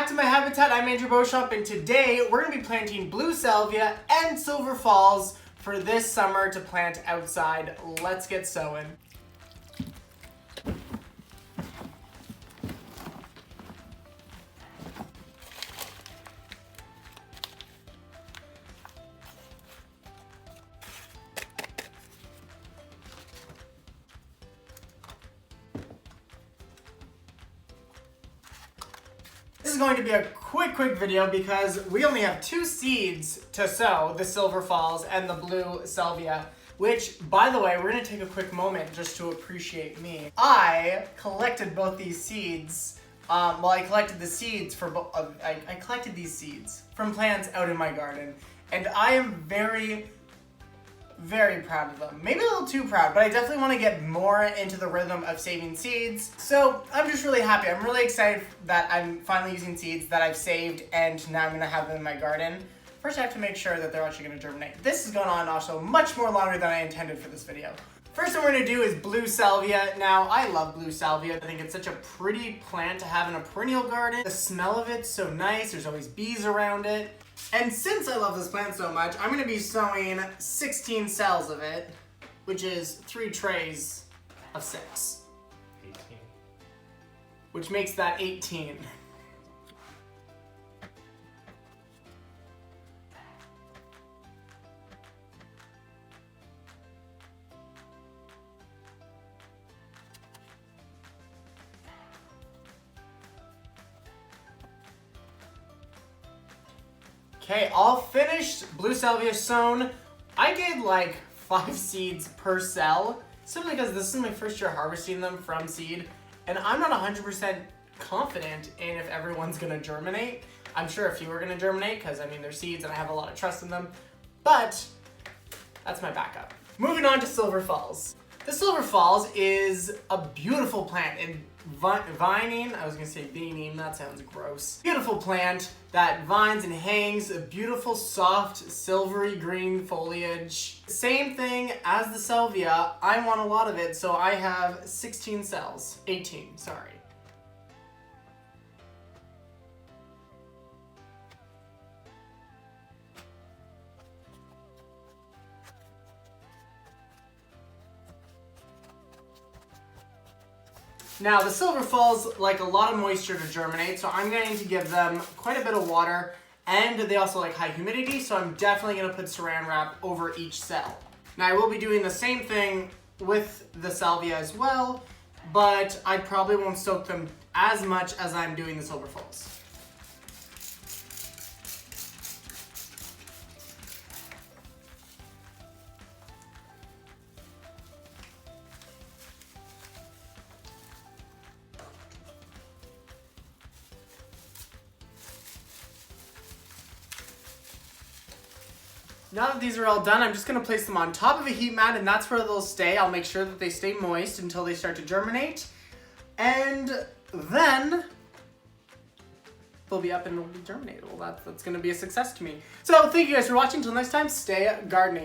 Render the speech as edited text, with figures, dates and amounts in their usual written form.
back to my habitat. I'm Andrew Beauchamp, and today we're going to be planting blue salvia and silver falls for this summer to plant outside. Let's get sowing. This is going to be a quick video because we only have 2 seeds to sow, the silver falls and the blue salvia, which, by the way, we're going to take a quick moment just to appreciate me. I collected both these seeds. I collected the seeds for I collected these seeds from plants out in my garden, and I am very proud of them. Maybe a little too proud, but I definitely want to get more into the rhythm of saving seeds. So I'm just really happy. I'm really excited that I'm finally using seeds that I've saved, and now I'm going to have them in my garden. First, I have to make sure that they're actually going to germinate. This has gone on also much more longer than I intended for this video. First thing we're going to do is blue salvia. Now, I love blue salvia. I think it's such a pretty plant to have in a perennial garden. The smell of it's so nice. There's always bees around it. And since I love this plant so much, I'm going to be sowing 16 cells of it, which is 3 trays of 6. 18. Which makes that 18. Okay, all finished, blue salvia sown. I did like 5 seeds per cell, simply because this is my first year harvesting them from seed, and I'm not 100% confident in if everyone's gonna germinate. I'm sure a few are gonna germinate, because I mean they're seeds and I have a lot of trust in them, but that's my backup. Moving on to silver falls. The silver falls is a beautiful plant and vining, I was gonna say veining, that sounds gross. Beautiful plant that vines and hangs, a beautiful soft silvery green foliage. Same thing as the salvia, I want a lot of it, so I have 16 cells, 18, sorry. Now, the silver falls like a lot of moisture to germinate, so I'm going to give them quite a bit of water, and they also like high humidity, so I'm definitely going to put saran wrap over each cell. Now, I will be doing the same thing with the salvia as well, but I probably won't soak them as much as I'm doing the silver falls. Now that these are all done, I'm just going to place them on top of a heat mat, and that's where they'll stay. I'll make sure that they stay moist until they start to germinate, and then they'll be up and will be germinated. Well, that's going to be a success to me. So thank you guys for watching. Until next time, stay gardening.